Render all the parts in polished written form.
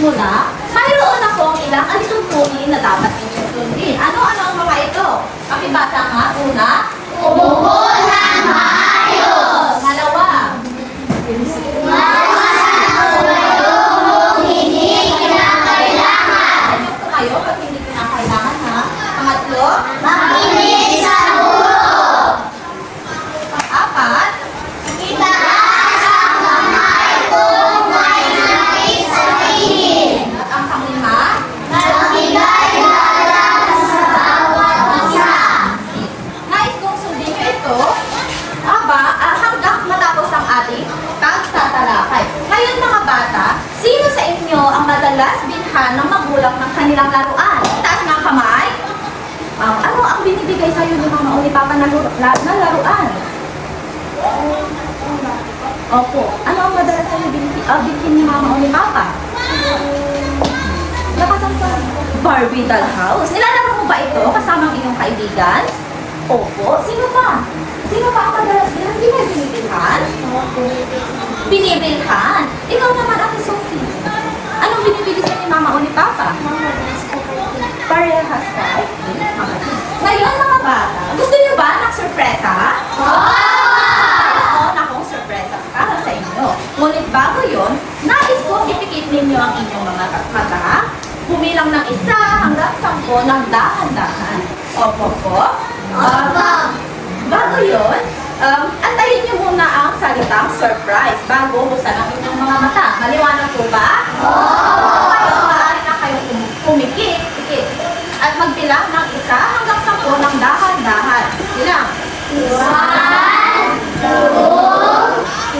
magsisimula, mayroon akong ilang alituntunin na dapat ninyong sundin. Ano-ano ang mga ito? Pakibasa nga. Una, umupo ng maayos. Dalawa, hindi kinakailangan. Ano tumayo pag hindi kinakailangan, ha? Pangatlo, makinig sa guro. Pang-apat, itaas ang kamay kung may nais sabihin. At ang panglima, magbigay galang sa bawat isa. Nais kong sundin nyo ito, hanggang matapos ang ating pagtatalakay. Ngayon mga bata, sino sa inyo ang madalas bilhan ng magulang ng kanilang laruan? Taas ng kamay. Ano ang binibigay sa'yo ni Mama o ni Papa na laruan? Opo. Ano ang madalas sa'yo bilhin ni Mama o ni Papa? Lakasan ko. Barbie dollhouse. Nilalaro mo ba ito kasama ang iyong kaibigan? Opo. Sino pa? Sino pa ang madalas bilhan? Hindi na binibilhan? Binibilhan? Ikaw naman, Ate Sophie. Anong binibili sa'yo ni Mama o ni Papa? Parehas ka? Ngayon mga bata, gusto niyo ba ng sorpresa? Oo! Akong sorpresa para sa inyo. Ngunit bago yun, nais ko ipikit ninyo ang inyong mga mata. Humilang ng 1 hanggang 10 ng dahan-dahan. Opo po. Bago yun, antayin niyo muna ang salitang surprise bago buksan ang inyong mga mata. Maliwanag po ba? Oo! Ngayon, maaari na kayong pumikit at magbilang ng 1 hanggang 10 ng dahan-dahan. Bilang. 1, 2,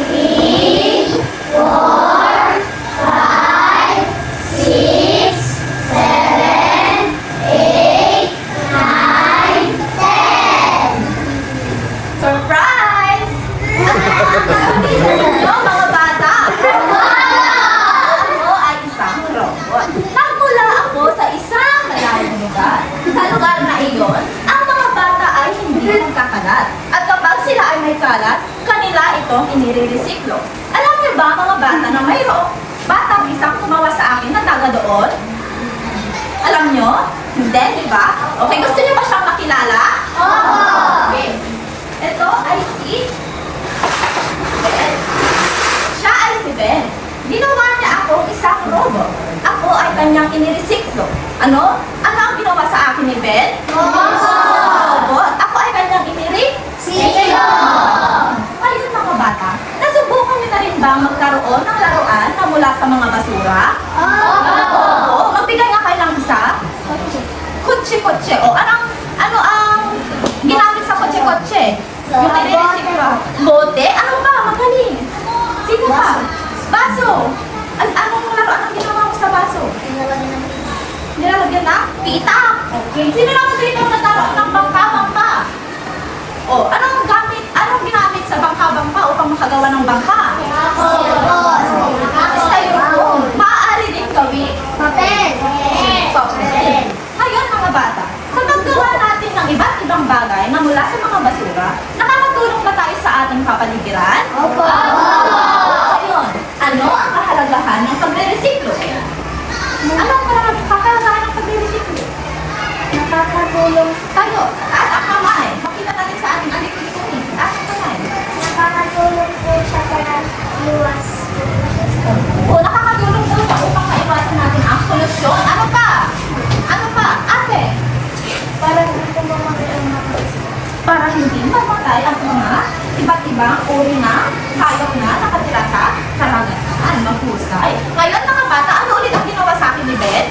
3, 4, 5, 6, 7, 8, 9, 10. Surprise! Ano mga bata? Ako ay isang robot. Nagmula ako sa isang malayong lugar. Sa lugar na iyon, ang mga bata ay hindi nagkakalat. At kapag sila ay may kalat, kanila itong inire-resiklo. Alam niyo ba mga bata na mayroong batang isang tumawa sa akin na taga doon? Alam niyo? Hindi, di ba? Okay, gusto niyo ba siyang makilala? Oo! Okay. Ito ay si Ben. Siya ay si Ben. Ginawa niya ako isang robot. Ako ay kanyang iniresiklo. Ano? Ano ang ginawa sa akin ni Ben? Robot. Ako ay kanyang iniresiklo. Ayun mga bata, nasubukan niyo na rin ba magkaroon ng laruan na mula sa mga basura? Oo. Magbigay nga kayo ng isa. Kutsi-kutsi. O, ano ang ginamit sa kutsi-kutsi? Yung iniresiklo. Bote? Ano ba? Magaling. Sino pa? Baso. Anong laruan ang ginawa mo sa baso? Nilalagyan na? Pita. Okay. Sino naman dito nagkaroon ng bangka-bangka? O, anong ginamit sa bangka-bangka upang makagawa ng bangka? Styrofoam. Maaari din gawin. Papel. Ngayon mga bata, sa paggawa natin ng iba't ibang bagay na mula sa mga basura, nakakatulong ba tayo sa ating kapaligiran? Opo. Ngayon, ano ang kahalagahan ng pagre-resiklo? Ano ang kahalagahan ng pagre-resiklo? Nakakatulong tayo. Taas ang kamay. Makita natin sa ating alikikunin. Taas ang kamay. Nakakatulong po siya para iwas. O, nakakatulong po siya upang maiwasan natin ang polusyon. Ano pa? Ano pa? Ate? Para hindi mamatay ang mga para hindi mamatay ang mga iba't ibang uri na hayop na nakatira sa karagatan. Mahusay. Ngayon mga bata, ano ulit ang ginawa sa akin ni Ben?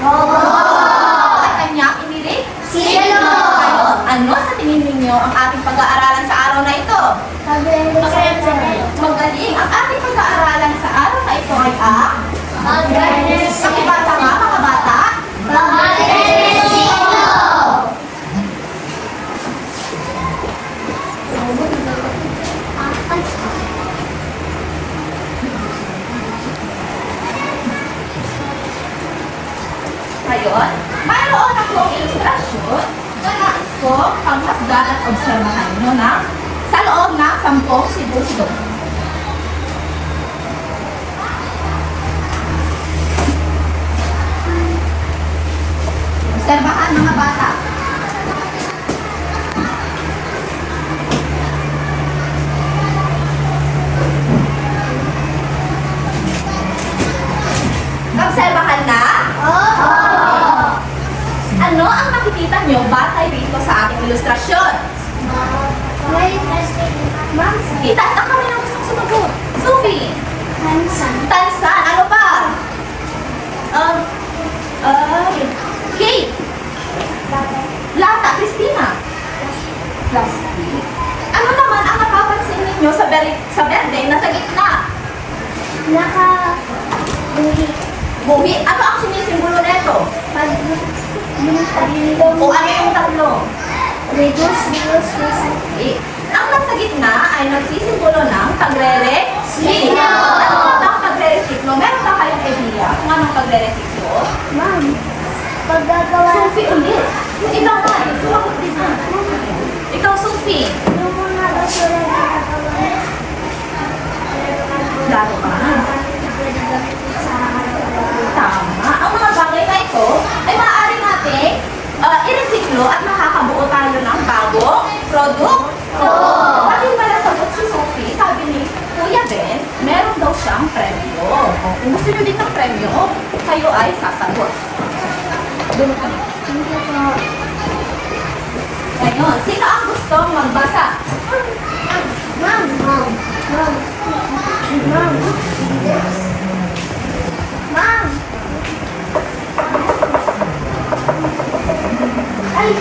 At kanyang inirik? Sino? Ano sa tingin ninyo ang ating pag-aaralan sa araw na ito? Magaling. Ang ating pag-aaralan sa araw na ito ay pakibasa nga mga bata? Ngayon, mayroon akong ilustrasyon na nais ko pangmasdan at obserbahan nyo na sa loob ng 10 segundo. ilustrasyon? Sige, taas ang kamay ng gustong sumagot. Sophie? Tansan. Ano pa? Kate? Lata. Christina? Plastic. Ano naman ang napapansin ninyo sa berde nasa gitna? Buhi. Ano ang sinisimbolo nito? O ano yung tatlo? Ang nasa gitna ay nagsisimbolo ng pagre-resiklo. Ano ba ang pagre-resiklo? Meron ba kayong idea kung anong pagre-resiklo? Paggagawa. Sophie ulit. Ikaw nga, sumagot din na. Ikaw, Sophie. Yung mga basura na nagawa. Laro ka na. Tama. Ang mga bagay na ito ay maaari natin i-resiklo at makakabuo tayo ng bagong produkto. Pati pala sagot si Sophie, sabi ni Kuya Ben, meron daw siyang premyo. Kung gusto nyo din ng premyo, kayo ay sasagot. Doon ka. Ngayon, sino ang gustong magbasa? Ma'am. Ay!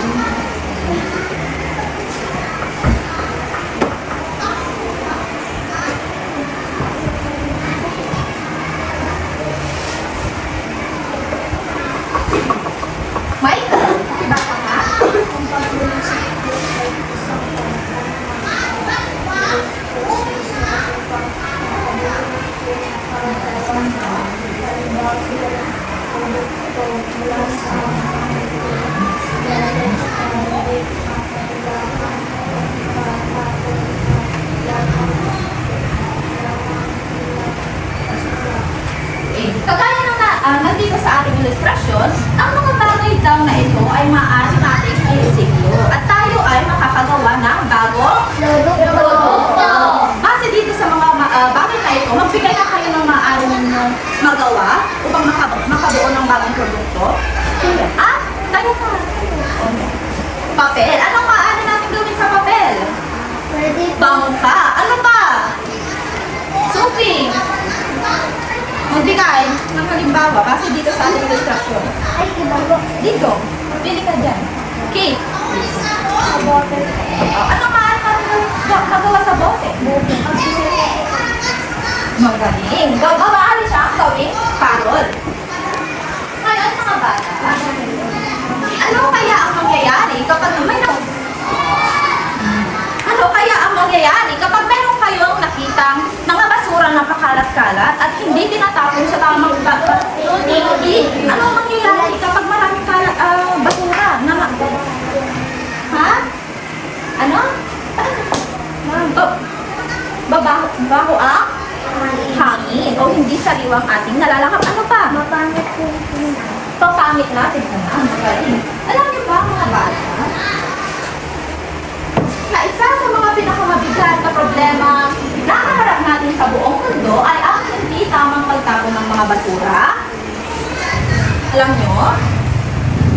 Mike, baka ka? Kagaya ng nandito sa ating ilustrasyon, ang mga bagay daw na ito ay maaari natin i-resiklo at tayo ay makakagawa ng bagong produkto. Base dito sa mga bagay na ito, magbigay na kayo ng maaari ninyong magawa upang makabuo ng bagong produkto. At, tayo ka. Papel. Anong maaari natin gawin sa papel? Bangka. Ano pa? Sophie. Magbigay ng halimbawa base dito sa ating ilustrasyon. Ay, ibago. Dito. Pili ka dyan. Kate. Sa bote. Ano maaari natin magawa sa bote? Magaling. Maaari siya gawing parol. Ngayon, mga bata, ano kaya ang mangyayari kapag mayroon kayong nakitang mga basura na pakalat-kalat at hindi tinatapon sa tamang pagpapaludi? Ano ang mangyayari kapag maraming basura? Ha? Ano? Babaho ang hangin o hindi sariwang ating nalalakap. Ano pa? Mapangit po. Papangit natin na. Magaling. Alam niyo ba, mga bata, na isa sa mga pinakamabigat na problema na kaharap natin sa buong mundo ay ang hindi tamang pagtapon ng mga basura? Alam niyo?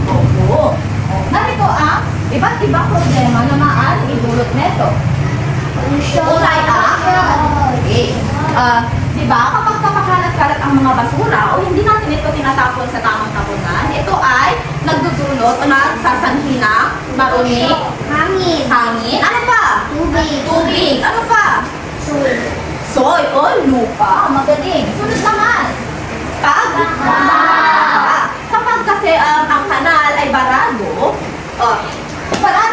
Oo. Narito ang iba't ibang problema na maaaring idulot nito. Unay diba, kapag kapakalat-kalat ang mga basura o hindi natin ito tinatapon sa tamang tapunan, ito ay nagdudulot o nagsasanhi ng marumi, hangin, ano pa? Tubig, ano pa? Soy o lupa, magaling. Sunod naman, kapag kasi ang kanal ay barado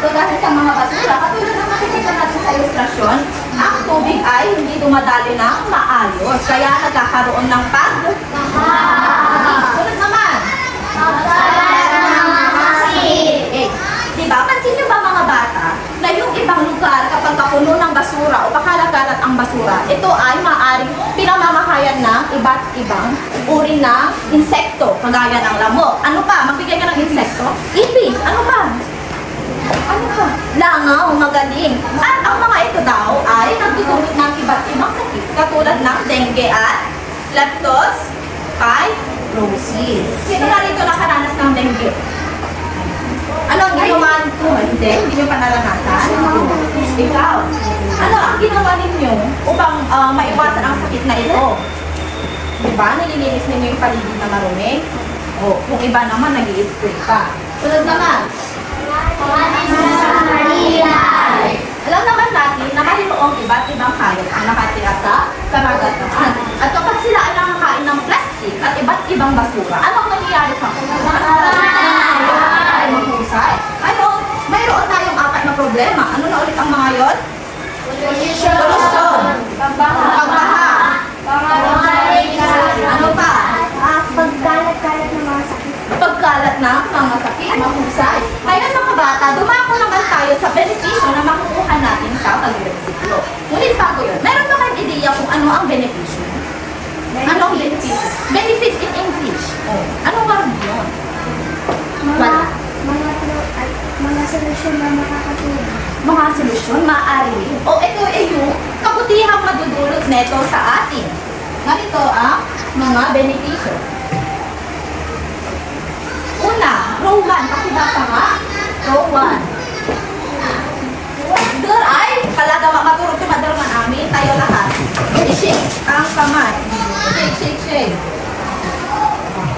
dahil sa mga basura, katulad ng makikita natin sa ilustrasyon, ang tubig ay hindi dumadali ng maayos, kaya nagkakaroon ng sunod naman. Diba? Pansin nyo ba, mga bata, na yung ibang lugar kapag kapuno ng basura o pakalat-kalat ang basura, ito ay maaaring pinamamakayan ng iba't ibang uri ng insekto, kagaya ng lamok. Ano pa? Magbigay ka ng insekto? Ipis. Ano pa? Langaw, magaling. At ang mga ito daw ay nagdudulot ng iba't ibang sakit, katulad ng dengue at leptospirosis. Sino na rito nakaranas ng dengue? Ano ang ginawa nito? Hindi nyo pa naranasan? Ikaw, ano ang ginawa ninyo upang maiwasan ang sakit na ito? Diba? Nililinis ninyo yung paligid na marumi? O, kung iba naman, nag-i-spray pa. Sunod naman. Alam naman natin na mayroong iba't ibang hayop ang nakatira sa karagatan. At kapag sila ay nakakain ng plastic at iba't ibang basura, ano ang nangyayari sa kanila? Ay mahusay. Mayroon tayong apat na problema. Ano na ulit ang mga yon? Pollution. Pagbaha. Ano pa? Pagkalat-kalat ng mga sakit. Pagkalat na mga sakit, mahusay. Ngayon mga bata, dumako naman tayo sa benepisyo na makukuha natin sa pagre-resiklo. Ngunit bago yun, meron ba kayong ideya kung ano ang benepisyo? Ano ang benepisyo? Benefits in English. Anong word yun? Mga solusyon na makakatulong. Mga solusyon, maaari. O ito ay yung kabutihang madudulot neto sa atin. Ganito ang mga benepisyo. Una, row 1. Pakibasa nga. Row 1. Doon ay, talaga maturot yung madarman amin. Tayo lahat. I-shake ang kamay. Shake.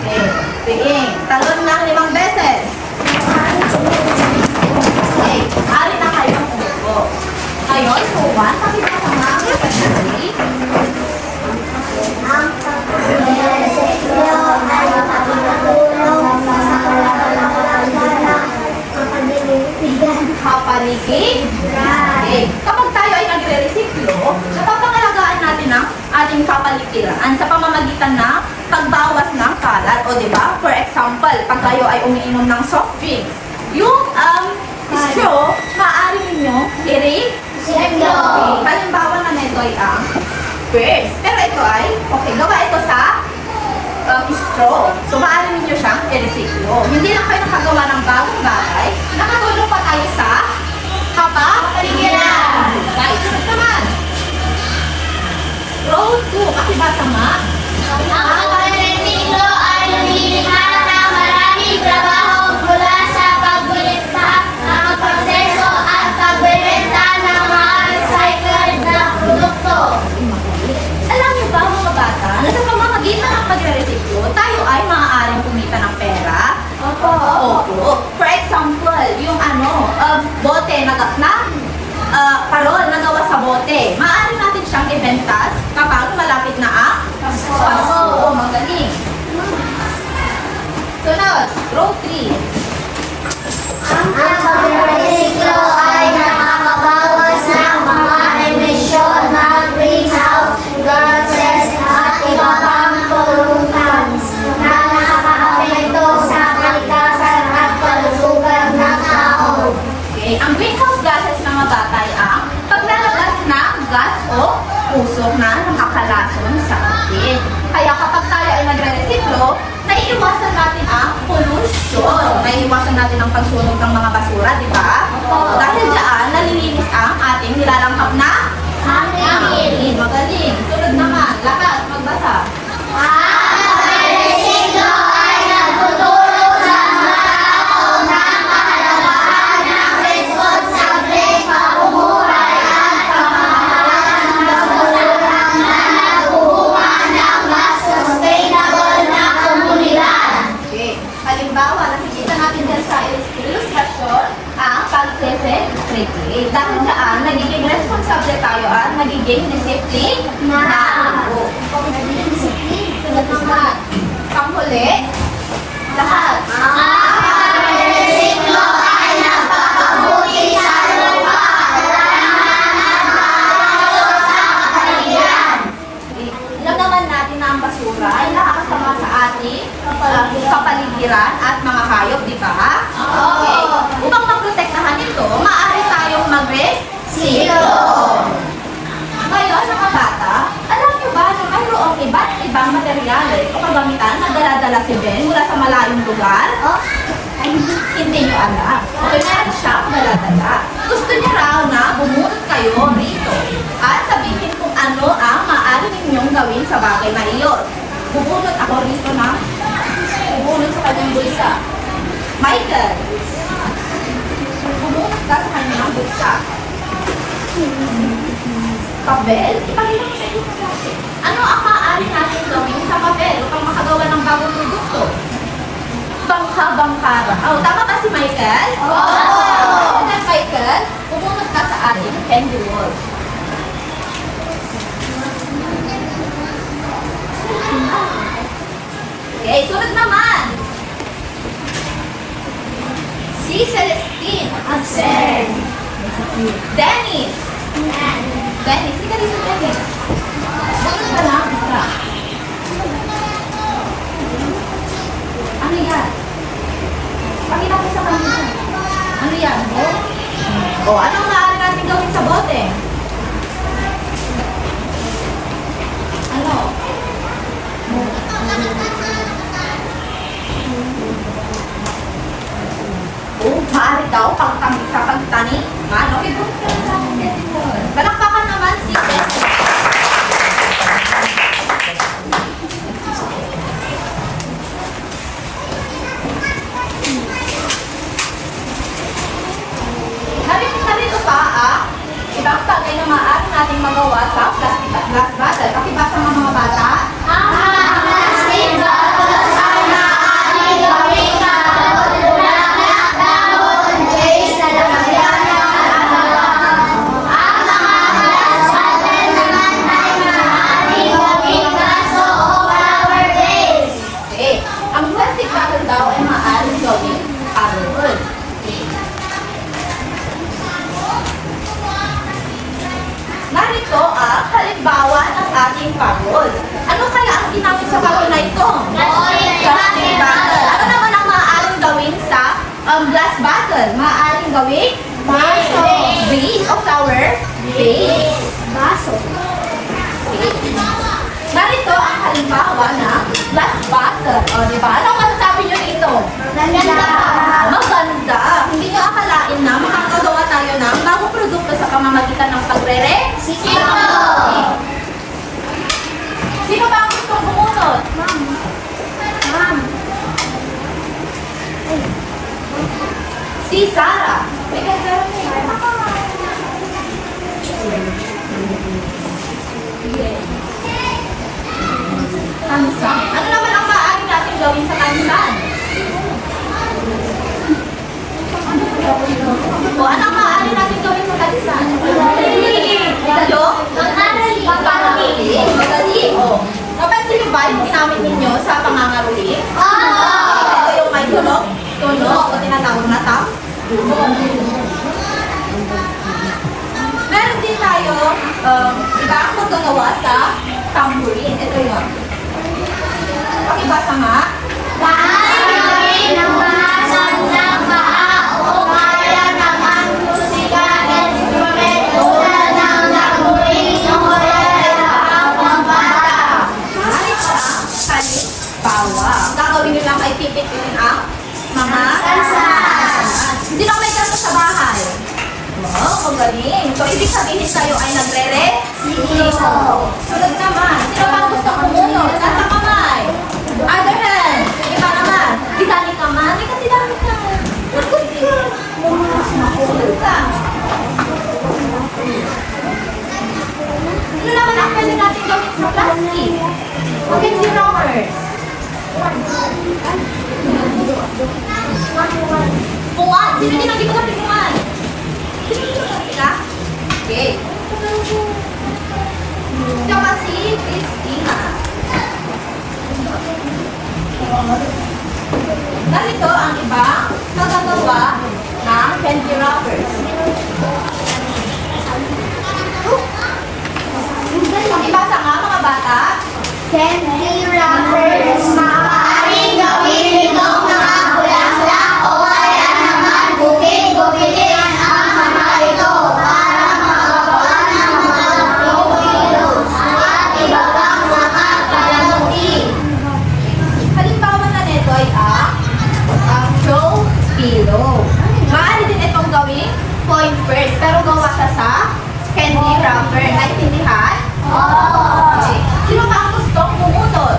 Okay. Piing. Talon ng 5 beses. Okay. Ari na kayo ang umupo. Ngayon, row 1. Pakibasa nga. Ang pagre-resiklo ay makakatulong sa kapaligid. Okay. Kapag tayo ay nagre-resiklo, napapangalagaan natin ang ating kapaligiran sa pamamagitan ng pagbawas ng kalat. O diba? For example, pag tayo ay umiinom ng soft drinks, yung straw, maaari ninyo i-recycle. Halimbawa na nito ay ang first. Pero ito ay, okay, gawa ito sa straw. So, maaari ninyo siyang i-recycle. Hindi lang kayo nakagawa ng bagong bagay, nakatulong pa tayo sa kapaligiran. Guys, sunod naman. Row 2, pakibasa nga. Ang pagre-resiklo ay lumilikha ng maraming trabaho mula sa pagbulikta ng proseso at pagbebenta ng mga recycled na produkto. Alam niyo ba mga bata, na sa pamamagitan ng pagre-resiklo, tayo ay maaaring kumita ng pera? Opo. For example, yung bote na parol na gawa sa bote, maaari natin siyang i-bentas kapag malapit na ang Pasko. Magaling. Sunod, row 3. Ang pagre-resiklo ay nakakabawas ng mga emisyon ng greenhouse gases at iba pang pollutants na nakakaapekto sa kalikasan at kalusugan ng tao. Okay. Ang greenhouse gases ng mga bata ay ang paglalabas ng gas o usok na nakakalason sa atin. Kaya kapag tayo ay nagre-resiklo, naiiwasan natin ang pollution. Naiiwasan natin ang pagsunog ng mga basura, di ba? Dahil dyan, nalilinis ang ating nilalanghap na hangin. Magaling. Sunod naman, lahat, magbasa. Ang pagre-resiklo ay nagtutulong sa mga tao ng kahalagahan ng responsableng pamumuhay at pamamahala ng basura na nagbubunga ng mas sustainable na komunidad. Okay. Halimbawa, nakikita natin dyan sa ilustrasyon ang pag-recycle. Dahil dyan, nagiging responsable tayo at nagiging discipline na. Sunod naman. Panghuli, lahat. Ang pagre-resiklo ay napakabuti sa lupa at nakakatulong sa kapaligiran. Alam naman natin na ang basura ay nakakasama sa ating kapaligiran at mga hayop, di ba? Okay. Upang maprotektahan ito, maaari tayong mag-recycle. Ngayon, mga bata, alam niyo ba na mayroong iba't ibang materyales o kagamitan na dala-dala si Ben mula sa malayong lugar? Ay, hindi niyo alam. Okay, meron siyang dala-dala. Gusto niya raw na bumunot kayo rito at sabihin kung ano ang maaari ninyong gawin sa bagay na iyon. Bubunot ako rito na. Bubunot sa kanyang bulsa. Michael. sa kanyang bulsa. Papel? Ipakita ko sa inyo ng klase. Ano ang maaari natin gawin sa papel upang makagawa ng bagong produkto? Bangka-bangkara. Oh, tama ba si Michael? Oo! Then, Michael, pumunod ka sa ating candy wall. Okay, sunod naman. Si Celestine. Absent. Dennis. Dennis, hindi ka dito, Dennis. Sunod ka lang. Ano yan? Pakita ko sa kanila. Ano yan? O, anong maaari natin gawin sa bote? Ano? Maaari daw kapag tani. Ano? Palakpakan naman si Dennis. Narito pa ibang bagay na maaari nating magawa sa plastic at glass bottle. Pakibasa ng mga bata. Ang mga plastic bottles ay maaari gawing bulaklak, dahon, base na lalagyan ng alcohol. Ang mga glass bottle naman ay maaari gawing vaso o flower vase. Okay. Ang plastic bottle daw ay maaari gawing parol. Narito ang halimbawa ng ating parol. Ano kaya ang ginamit sa parol na ito? Plastic bottle. Ano naman ang maaaring gawin sa glass bottle? Maaaring gawin? Vaso. Vase o flower? Vase. Vaso. Narito ang halimbawa ng glass bottle. O, diba? Anong masasabi nyo dito? Maganda. Maganda. Hindi nyo akalain na makakagawa tayo ng bagong produkto sa pamamagitan ng pagrere? Sino? Sino ba ang gustong bumunod? Ma'am. Si Sarah. May Sarah na yun. Kansan. Ano naman ang maaari natin gawin sa kansan? O, ano ang maaari natin gawin sa kansan? Ito? Pangaruli. Madali. O. Napansin niyo ba yung ginamit ninyo sa pangangaruli? Ito yung may tunog. Tunog o tinatawag na tam. Meron din tayo iba ang magagawa sa tambourine. Ito yun. Pakibasa nga. Gawin ng bahasan ng paa o kaya naman musika instrument tulad ng tambourine o kaya ang pambata. Halimbawa. Gagawin nyo lang ay pipit-pitin ang mga Kansan. Sino may kanto sa bahay? Wow, magaling. So, ibig sabihin kayo ay nagre-re? Sunod naman. Sino ba ang gusto kumunod? Nasa kamay. Other hand. Sige pa naman. Titanic naman. May katidamit ka. Sunod ka. Ano naman ang pwede natin gawin sa plastic? Candy rollers. Pungan. Sino din ang di ko natin pungan? Sila? Okay. Tsaka si Christina. Narito ang ibang magagawa ng candy wrappers. Ibasa nga mga bata. Candy wrappers. Maaaring gawin itong mga bulaklak o kaya naman bukid-bukidin ang mga ito para makagawa ng mga pillows at iba pang mga palamuti. Halimbawa na nito ay ang throw pillow. Maaari din itong gawing point first, pero gawa siya sa candy wrapper. Naintindihan? Okay. Sino ba ang gustong pumunod?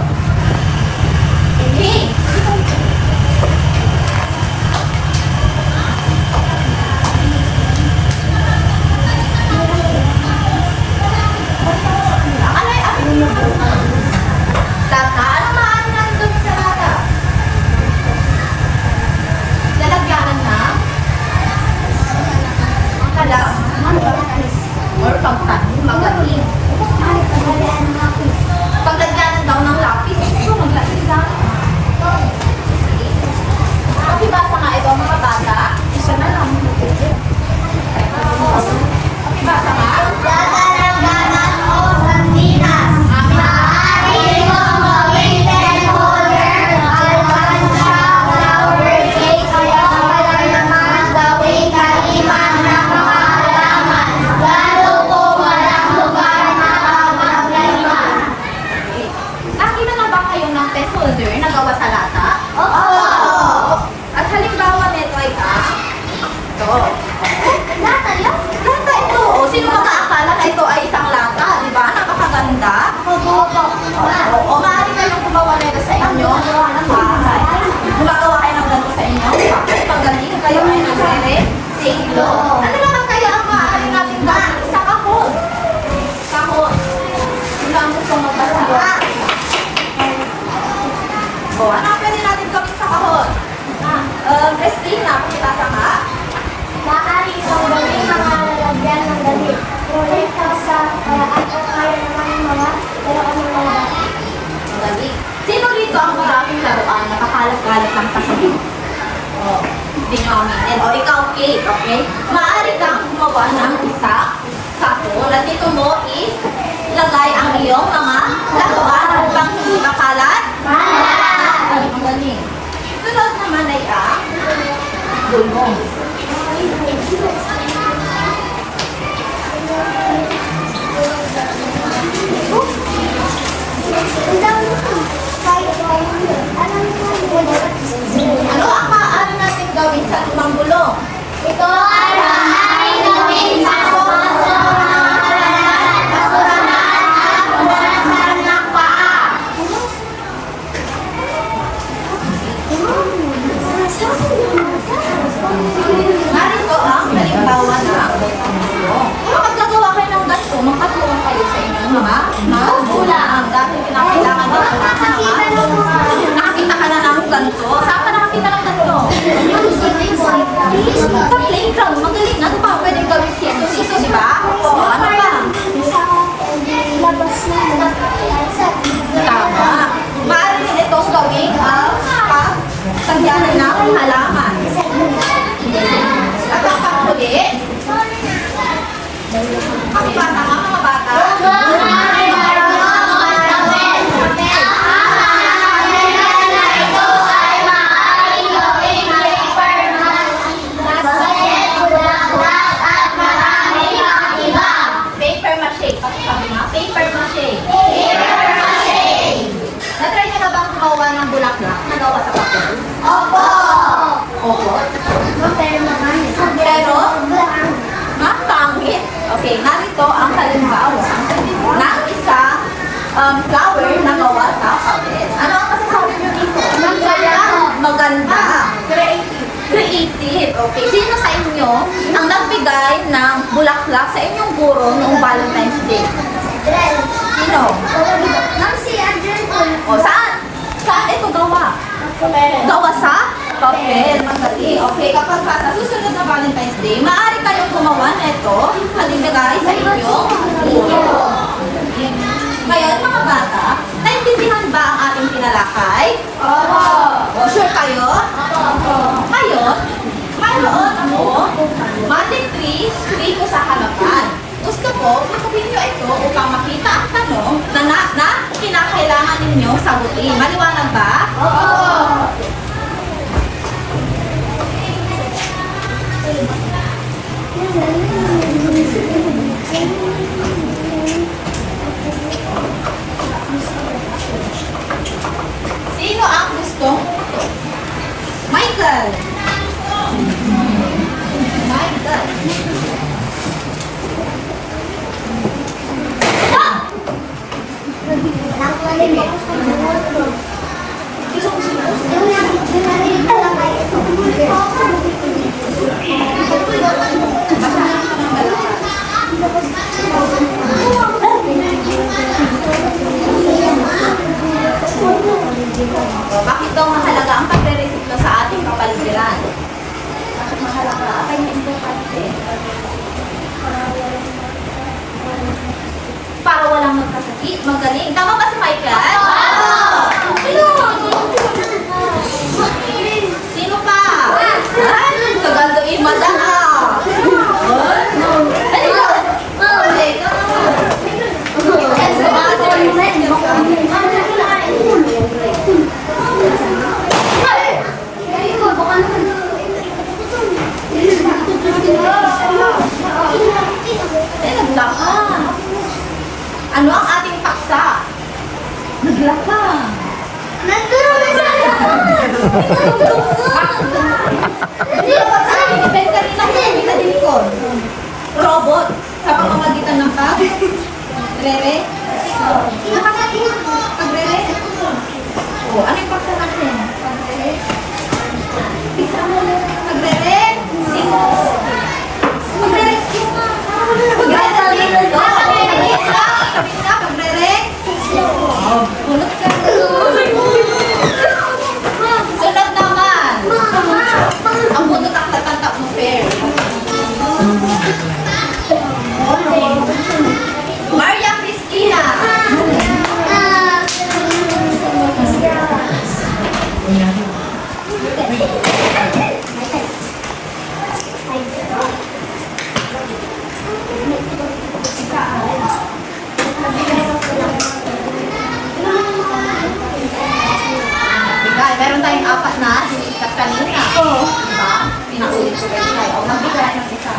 kayo ng pen holder na gawa sa lata? Opo. At halimbawa nito ay ito. Lata yun? Lata ito. O, sino makakala na ito ay isang lata? Di ba? Napakaganda. Opo. O, maaari kayong gumawa nito sa inyo. Gumagawa kayo ng ganito sa inyo. Pagaling kayo ay nagre-resiklo. Ano naman kaya ang maaari natin gawin? Sa kahon. Kahon. Sino ang gusto magbasa? O, ano ang pwede natin gawin sa kahon? Christina, pakitasa nga. Maaari itong gawing mga lalagyan ng damit. Ngunit sa paraan o kaya naman mga laruan. Magaling. Sino rito ang maraming laruan na kakalat-kalat lang sa sabi? O, hindi nyo aminin. O, ikaw, Kate, okay? Maaari kang gumawa ng isa kahon at dito mo ilagay ang iyong mga laruan upang hindi makalat. Magaling. Sunod naman ay ang gulong. Ano ang maaari natin gawin sa lumang gulong? Ito ay maaari gawin sa basurahan at punasan ng paa. Narito ang halimbawa ng gulong. Kapag gagawa kayo ng ganito, makatulong kayo sa inyong mga magulang. Dahil kinakailangan nyo ang nakakita ka na ng ganito. Saan ka nakakita ng ganito? Sa playground, magaling. Ano pa pwedeng gawin siya? Sisi, di ba? O, ano pa? Tama. Maaari din itong gawing pagtagyanan ng halaman. At ang panghuli, pakibasa nga mga bata. Paper mache. Pakisabi nga, paper mache. Na-try nyo na bang gumawa ng bulaklak na gawa sa papel? Opo. Opo. Pero, pangit. Okay, narito ang halimbawa ng isang flower na gawa sa papel. Ano ang masasabi nyo dito? Maganda. Creative. Okay. Sino sa inyo ang nagbigay ng bulaklak sa inyong guro noong Valentine's Day? Sino? Nancy Andrew. O, saan? Saan ito gawa? Gawa sa papel. Magaling. Okay, kapag sa susunod na Valentine's Day, maaari kayong gumawa nito, halimbawa sa inyong guro. Ngayon, mga bata, naintindihan ba ang ating tinalakay? Opo. O, sure kayo? Opo. Ngayon, mayroon ako magic tree ko sa harapan. Gusto ko, patuhin nyo ito upang makita ang tanong na kinakailangan ninyo sagutin. Maliwanag ba? Opo. Sino ang gustong Michael? Michael. Bakit daw mahalaga ang pagre-resiklo sa ating kapaligiran? Bakit mahalaga? Apa yung importante? Para walang magkasakit. Magaling. Tama ba si Michael? Sino pa? Ay, kagandoin madam. Ano ang ating paksa? Naglakang. Nandun na sa Hindi ba sa event kanina kita din ko? Robot sa pamamagitan ng Rere? Pagrere? Oh, ano yung paksa natin? Pagrere? Bisa mo na pagrere? Sino? Pagrere? Pagrere? Pagrere? Oh, punot ka. Sunod naman. Ang punot ang tatantap mo, pair. Maria Cristina. Meron tayong apat na siniskat kanina. Oo. Diba? Pinaulit ko kayo tayo. O, magbigay ng isa.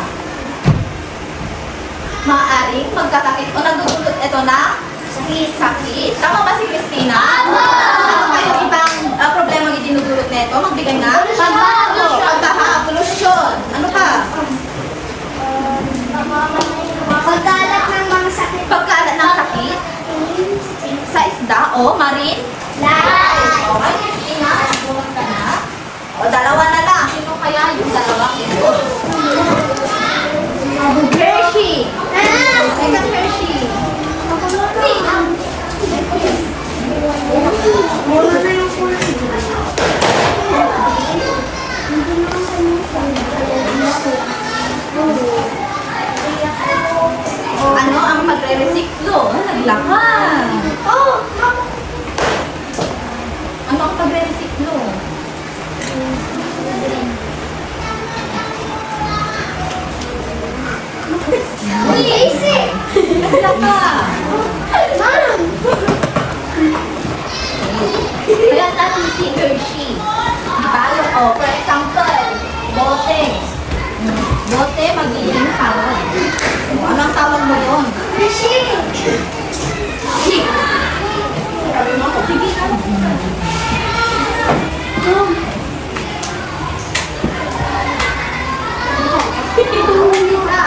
Maaaring magkasakit o nagdudulot ito na sakit. Tama ba si Christina? Tama! Ano kayong ibang problema yung dinudulot na ito? Magbigay na? Pagbaha, polusyon. Ano pa? Pagkalat ng mga sakit. Pagkalat ng sakit? Sa isda o marine? Life. O, ay Christina, nabuhat ka na. O, dalawa na lang. Sino kaya yung dalawang ito? Hershey. Second Hershey. Ano ang pagre-resiklo? Naglakan. Oh, ano ang pagre-resiklo? Uy, easy. Naglaka. Ma'am. Kaya natin si Hershey. Diba? O, for example, bote. Bote, magiging tawag. O, ano ang tawag mo doon? Hershey. Sheep. Sabi mo ako, sige na.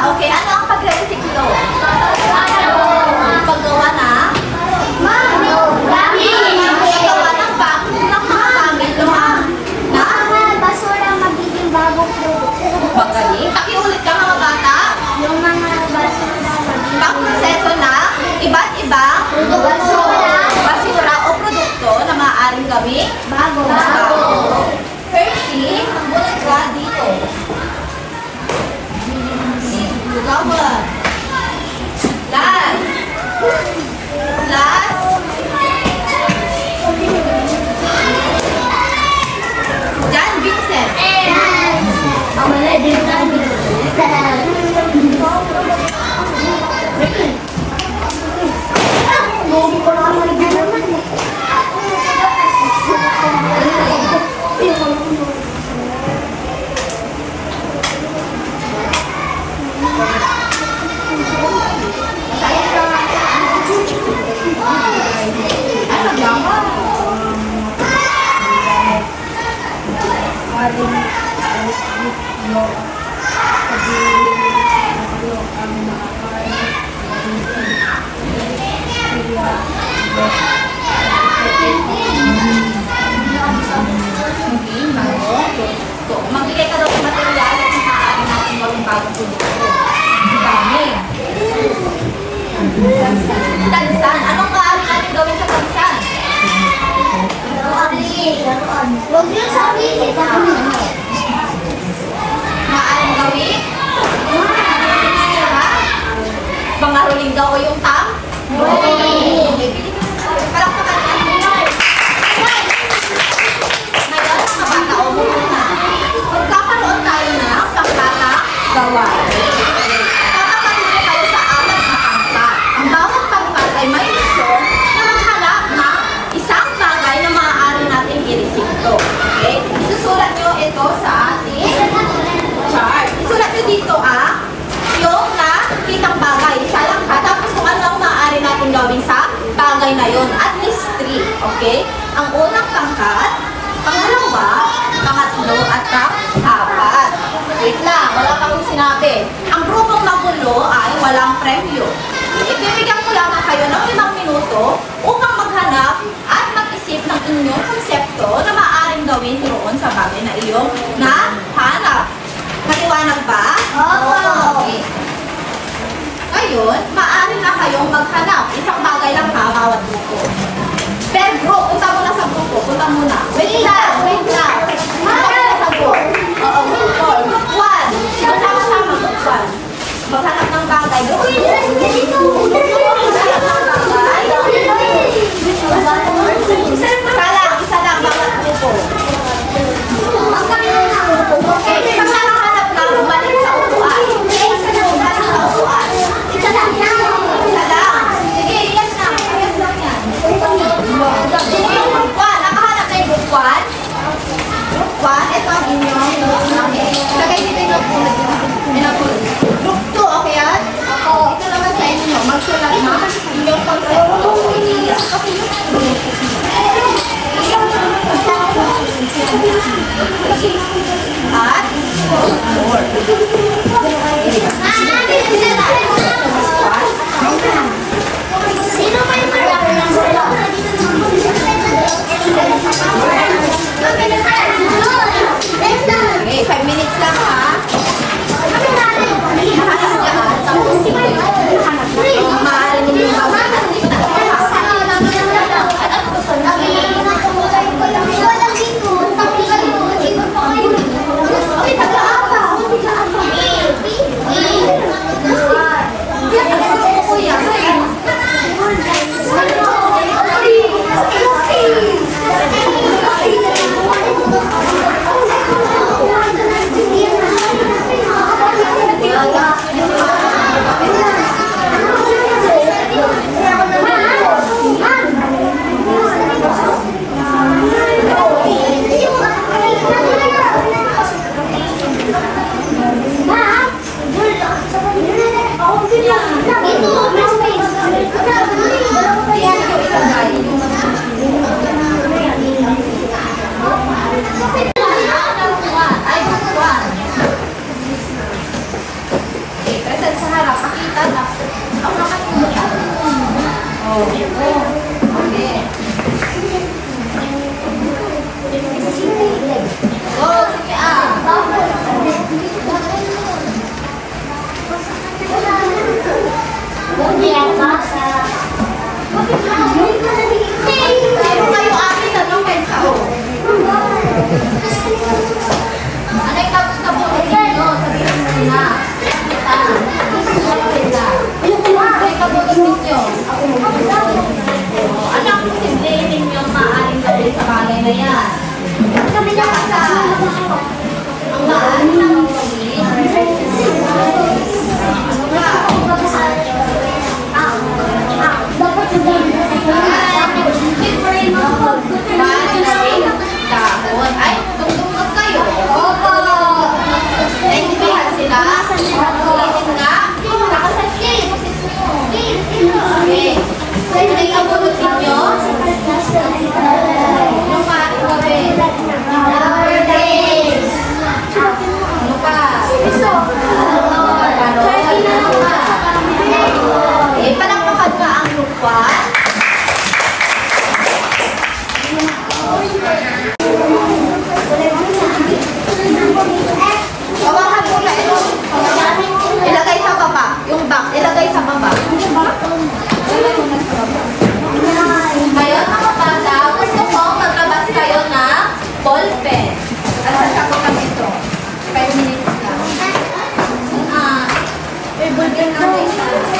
Okay, ano ang pagre-resiklo? Paggawa na? Paggawa ng mga gamit na Basura magiging bagong produkto. magaling. Pakiulit ka mga bata. Yung mga basura magiging Ang proseso na iba't ibang basura o produkto na maaaring gawing bago. Hershey, bulat ka dito. Lugawan. Last. John Vincent. Ang mga din namin. Hindi ko na magiging naman. Magbigay ka daw ng material at maaari natin gawing bagong produkto. Dami. Tansan. Anong maaari natin gawin sa tansan? Huwag niyo sabihin. Maaaring gawin? Pangaruling daw o yung tam? Palakpakan natin. Ngayon, mga bata, o muna. Magkakaroon tayo ng pangkata gawain. Kakapatuloy kayo sa apat na pangkat. Ang bawat pangkat ay may misyon na maghanap ng isang bagay na maaari natin i-resiklo. Okay? Isusulat nyo ito sa ating chart. Isulat nyo dito yung nakitang bagay. Isa lang ha. Tapos kung ano ang maaari natin gawin sa bagay na yon. At least 3. Okay? Ang unang pangkat, pangalawa, pangatlo, at pang-apat. Wait lang, wala pa akong sinabi. Ang grupong magulo ay walang premyo. Ibibigyan ko lamang kayo ng 5 minuto upang maghanap at mag-isip ng inyong konsepto na maaaring gawin roon sa bagay na iyong nahanap. Maliwanag ba? Okay. Ngayon, maaari na kayong maghanap. Isang bagay lang ha, bawat grupo. Per group, punta muna sa grupo. Punta muna. Wait lang. Punta muna sa group. Oo, group 4. Group 1. Sama-sama, group 1. Maghanap ng bagay. Group 2. Maghanap ng bagay. Isa lang, bawat grupo. Okay, pag nakahanap na, bumalik sa upuan. Bumalik sa upuan. Isa lang. Sige, yes na. Yes lang yan. Group 1. Nakahanap na yung group 1. Group 1, ito ang inyong lagay dito yung pinapulot. Group 2, okay yan? Ito naman sa inyo. Magsulat na inyong konsepto. At 4. Sino ba yung marami ng sila? Okay, 5 minutes lang ha. Mahanap dyan. Tapos maaari ninyo gawin. At least na Burger na